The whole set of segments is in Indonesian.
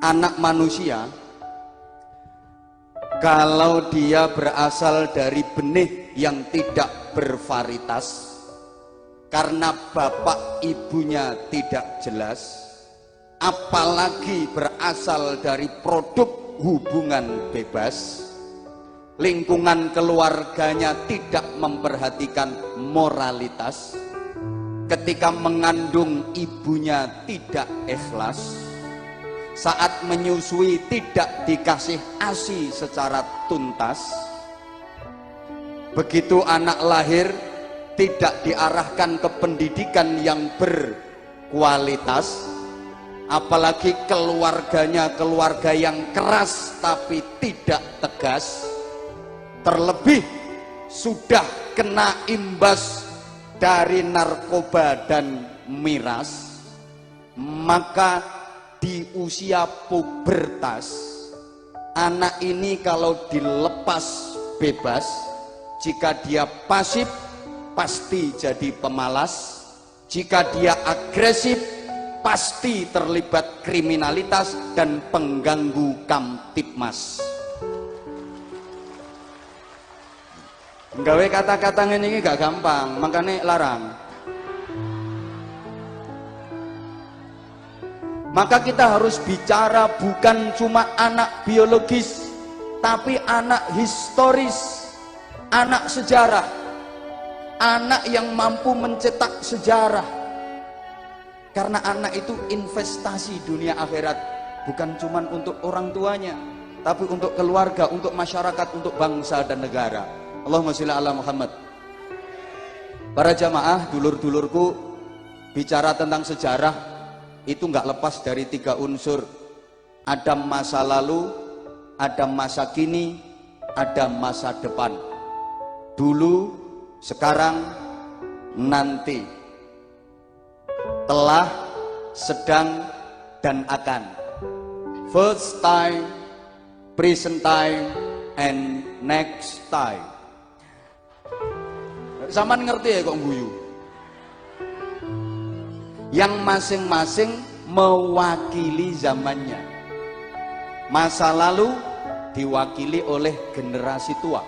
anak manusia kalau dia berasal dari benih yang tidak bervarietas karena bapak ibunya tidak jelas, apalagi berasal dari produk hubungan bebas, lingkungan keluarganya tidak memperhatikan moralitas, ketika mengandung ibunya tidak ikhlas, saat menyusui tidak dikasih ASI secara tuntas, begitu anak lahir tidak diarahkan ke pendidikan yang berkualitas, apalagi keluarganya keluarga yang keras tapi tidak tegas, terlebih sudah kena imbas dari narkoba dan miras, maka di usia pubertas anak ini kalau dilepas bebas, jika dia pasif pasti jadi pemalas, jika dia agresif pasti terlibat kriminalitas dan pengganggu kamtipmas. Gawe kata-kata ini gak gampang, makanya larang. Maka kita harus bicara bukan cuma anak biologis, tapi anak historis, anak sejarah, anak yang mampu mencetak sejarah. Karena anak itu investasi dunia akhirat, bukan cuma untuk orang tuanya, tapi untuk keluarga, untuk masyarakat, untuk bangsa dan negara. Allahumma sholli ala Muhammad. Para jamaah, dulur-dulurku, bicara tentang sejarah itu nggak lepas dari 3 unsur. Ada masa lalu, ada masa kini, ada masa depan. Dulu, sekarang, nanti. Telah, sedang, dan akan. First time, present time, and next time. Zaman ngerti ya kok guyu? Yang masing-masing mewakili zamannya. Masa lalu diwakili oleh generasi tua,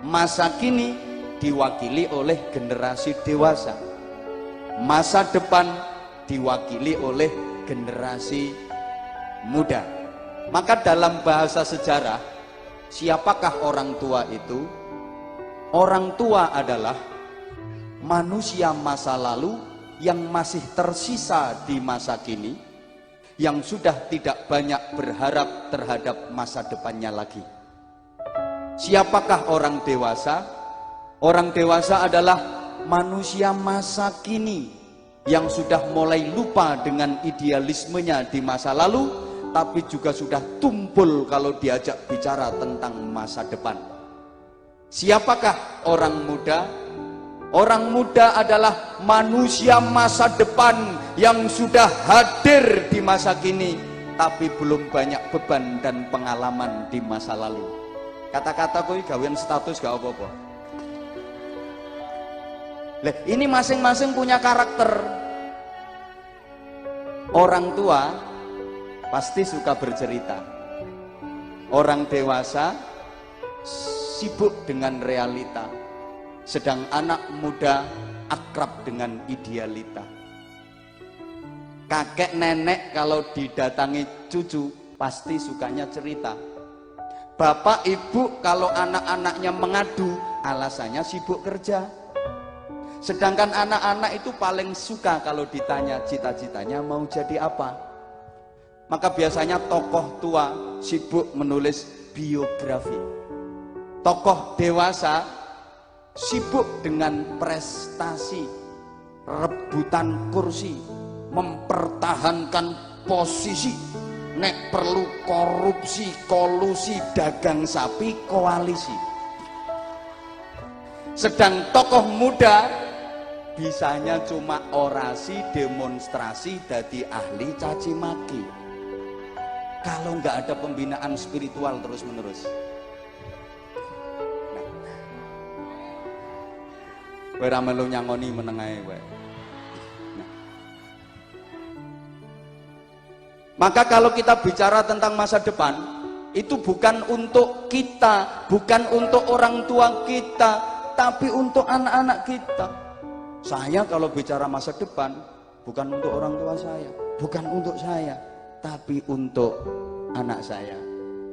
masa kini diwakili oleh generasi dewasa, masa depan diwakili oleh generasi muda. Maka dalam bahasa sejarah, siapakah orang tua itu? Orang tua adalah manusia masa lalu yang masih tersisa di masa kini, yang sudah tidak banyak berharap terhadap masa depannya lagi. Siapakah orang dewasa? Orang dewasa adalah manusia masa kini yang sudah mulai lupa dengan idealismenya di masa lalu, tapi juga sudah tumpul kalau diajak bicara tentang masa depan. Siapakah orang muda? Orang muda adalah manusia masa depan yang sudah hadir di masa kini, tapi belum banyak beban dan pengalaman di masa lalu. Kata-kata koi gawean status gak apa-apa. Ini masing-masing punya karakter. Orang tua pasti suka bercerita. Orang dewasa sibuk dengan realita. Sedang anak muda akrab dengan idealita. Kakek nenek kalau didatangi cucu pasti sukanya cerita. Bapak ibu kalau anak-anaknya mengadu alasannya sibuk kerja. Sedangkan anak-anak itu paling suka kalau ditanya cita-citanya mau jadi apa. Maka biasanya tokoh tua sibuk menulis biografi. Tokoh dewasa sibuk dengan prestasi, rebutan kursi, mempertahankan posisi, nek perlu korupsi, kolusi, dagang sapi, koalisi. Sedang tokoh muda bisanya cuma orasi, demonstrasi, dadi ahli caci maki. Kalau nggak ada pembinaan spiritual terus-menerus. Kowe ra melu nyangoni meneng ae kowe. Maka kalau kita bicara tentang masa depan, itu bukan untuk kita, bukan untuk orang tua kita, tapi untuk anak-anak kita. Saya kalau bicara masa depan, bukan untuk orang tua saya, bukan untuk saya, tapi untuk anak saya.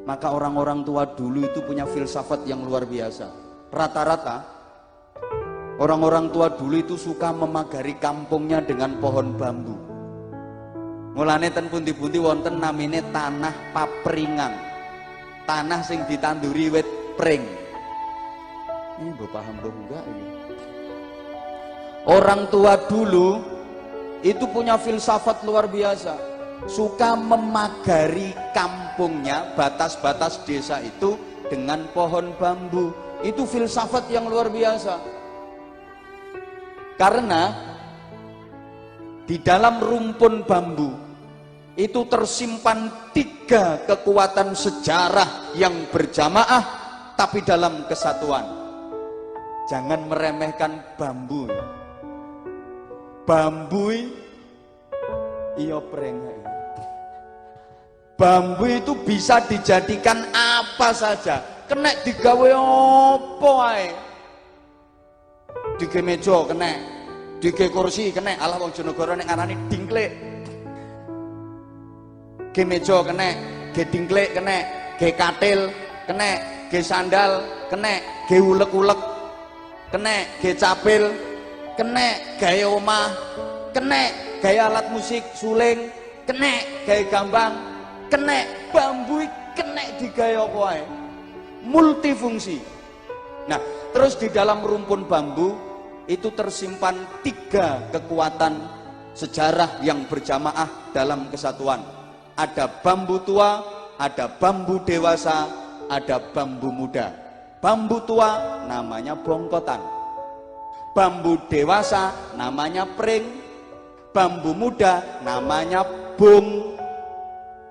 Maka orang-orang tua dulu itu punya filsafat yang luar biasa. Rata-rata orang-orang tua dulu itu suka memagari kampungnya dengan pohon bambu. Mulane ten pundi-pundi wonten namine tanah papringan. Tanah sing ditanduri wit pring. Ini mbok paham mbok enggak ini? Orang tua dulu itu punya filsafat luar biasa. Suka memagari kampungnya, batas-batas desa itu dengan pohon bambu. Itu filsafat yang luar biasa. Karena di dalam rumpun bambu itu tersimpan 3 kekuatan sejarah yang berjamaah tapi dalam kesatuan. Jangan meremehkan bambu. Bambu iya preng. Bambu itu bisa dijadikan apa saja. Kena digawe apa ae. Dige meja kena, dige kursi kena. Alah wong Jonegoro nek ngarani dingklek. Ge meja kena, ge dingklek kena, ge katil kena, ge sandal kena, ge ulek-ulek kena, ge capil kena, gawe omah kena, gawe alat musik suling kena, gawe gambang kena. Bambu kena digawe apa ae. Multifungsi. Nah, terus di dalam rumpun bambu itu tersimpan 3 kekuatan sejarah yang berjamaah dalam kesatuan. Ada bambu tua, ada bambu dewasa, ada bambu muda. Bambu tua namanya bongkotan, bambu dewasa namanya pring, bambu muda namanya bung.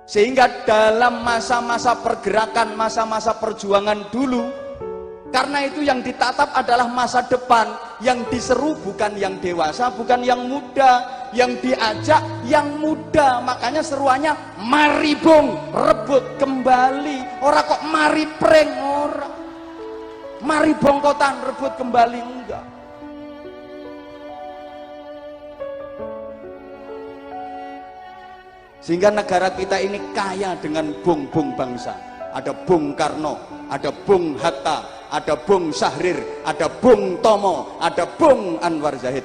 Sehingga dalam masa-masa pergerakan, masa-masa perjuangan dulu, karena itu yang ditatap adalah masa depan. Yang diseru bukan yang dewasa, bukan yang muda. Yang diajak yang muda. Makanya seruannya mari bung, rebut kembali. Ora kok mari pring, ora. Mari bongkotan, rebut kembali, enggak. Sehingga negara kita ini kaya dengan bung-bung bangsa. Ada Bung Karno, ada Bung Hatta, ada Bung Syahrir, ada Bung Tomo, ada Bung Anwar Zahid.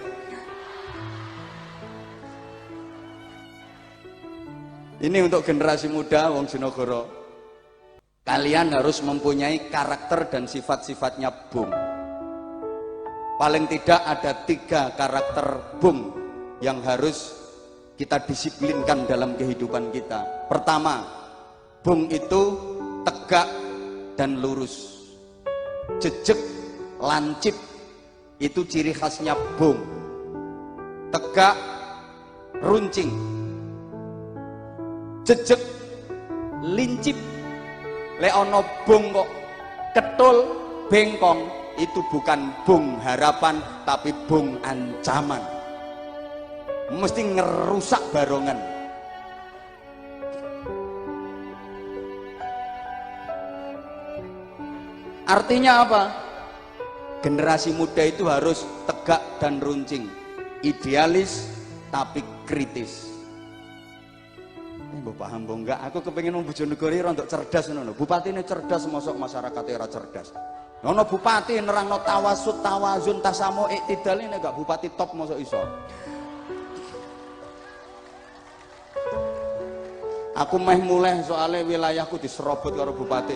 Ini untuk generasi muda wong Jonegoro. Kalian harus mempunyai karakter dan sifat-sifatnya Bung. Paling tidak ada 3 karakter Bung yang harus kita disiplinkan dalam kehidupan kita. Pertama, bung itu tegak dan lurus. Jejeg, lancip, itu ciri khasnya bung. Tegak, runcing. Jejeg, lincip. Lek ono bung kok ketul, bengkong, itu bukan bung harapan, tapi bung ancaman. Mesti ngerusak barongan. Artinya apa? Generasi muda itu harus tegak dan runcing, idealis tapi kritis. Mbok paham mbok enggak? Aku kepengin wong Bojonegoro rontok cerdas ngono. Bupatine cerdas, mosok masyarakate ora cerdas. Ono bupati nerangno tawasud, tawazun, tasamu, iktidal ini enggak bupati top mosok iso. Aku meh mulai soalnya wilayahku diserobot karo bupati.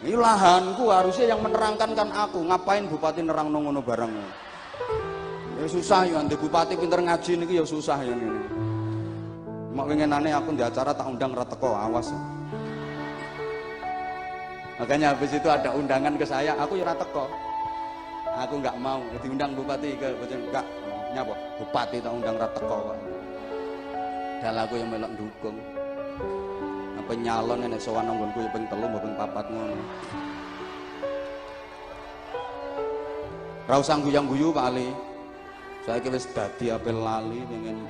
Ini lahanku, harusnya yang menerangkan kan aku. Ngapain bupati nerang ngono barang? Ya susah ya, nanti bupati pinter ngaji ini ya susah ya ini. Mak winginane aku di acara tak undang rateko, awas. Makanya habis itu ada undangan ke saya, aku ya rateko. Aku nggak mau diundang bupati ke enggak nyapa bupati tak undang rateko. Dalah aku yang melok dukung. Apa nyalon nek sowan nggonku ya ping 3 ping 4 ngono. Ra usah guyang-guyu Pak Ali. Saiki wis dadi apel lali pengen